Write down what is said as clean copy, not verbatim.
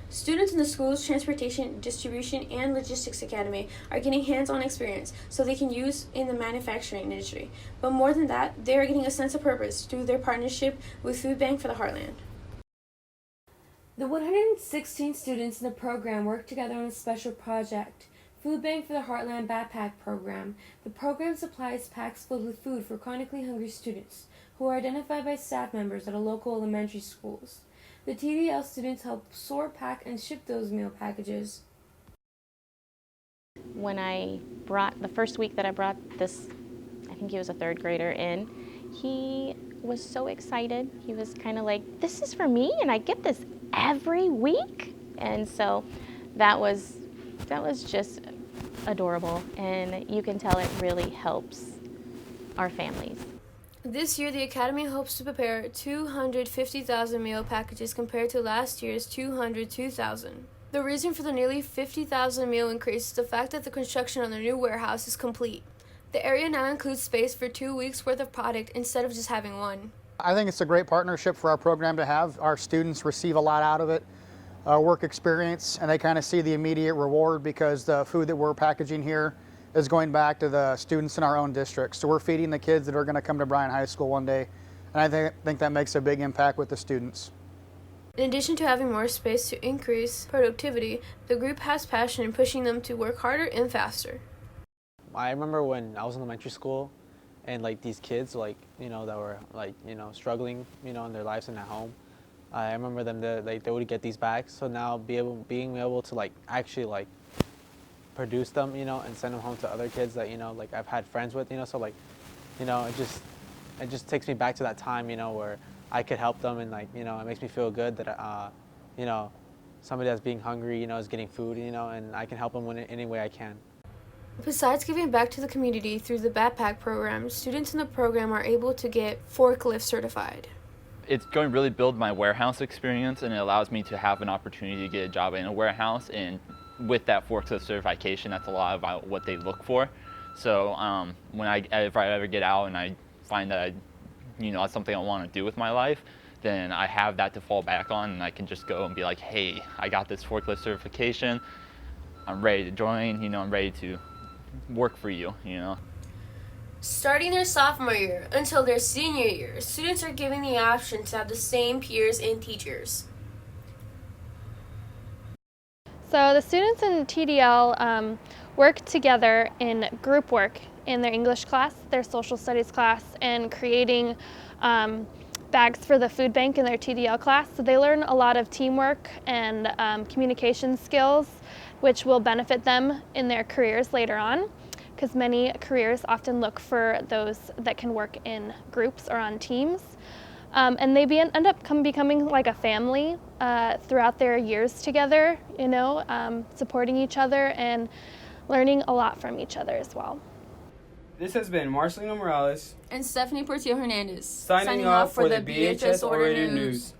Students in the school's Transportation, Distribution, and Logistics Academy are getting hands-on experience so they can use in the manufacturing industry. But more than that, they are getting a sense of purpose through their partnership with Food Bank for the Heartland. The 116 students in the program work together on a special project, Food Bank for the Heartland Backpack Program. The program supplies packs filled with food for chronically hungry students who are identified by staff members at a local elementary schools. The TDL students help sort, pack, and ship those meal packages. When I brought, the first week that I brought this, I think he was a third grader in, he was so excited. He was kind of like, this is for me and I get this every week? And so that was just adorable, and you can tell it really helps our families. This year, the Academy hopes to prepare 250,000 meal packages compared to last year's 202,000. The reason for the nearly 50,000 meal increase is the fact that the construction on the new warehouse is complete. The area now includes space for 2 weeks' worth of product instead of just having one. I think it's a great partnership for our program to have. Our students receive a lot out of it, work experience, and they kind of see the immediate reward because the food that we're packaging here is going back to the students in our own district. So we're feeding the kids that are going to come to Bryan High School one day, and I think that makes a big impact with the students. In addition to having more space to increase productivity, the group has passion in pushing them to work harder and faster. I remember when I was in elementary school and like these kids that were struggling, in their lives and at home. I remember them they would get these bags. So now being able to actually produce them, and send them home to other kids that I've had friends with, so it just takes me back to that time, where I could help them, and it makes me feel good that somebody that's being hungry, is getting food, and I can help them in any way I can. Besides giving back to the community through the backpack program, students in the program are able to get forklift certified. It's going to really build my warehouse experience, and it allows me to have an opportunity to get a job in a warehouse. And with that forklift certification, that's a lot about what they look for. So if I ever get out and I find that that's something I want to do with my life, then I have that to fall back on, and I can just go and be like, hey, I got this forklift certification. I'm ready to join. I'm ready to work for you. Starting their sophomore year until their senior year, students are given the option to have the same peers and teachers. So the students in TDL work together in group work in their English class, their social studies class, and creating bags for the food bank in their TDL class. So they learn a lot of teamwork and communication skills, which will benefit them in their careers later on, because many careers often look for those that can work in groups or on teams. And they end up becoming like a family throughout their years together, supporting each other and learning a lot from each other as well. This has been Marcelino Morales And Stephanie Portillo Hernandez signing off for the BHS Ordinary News.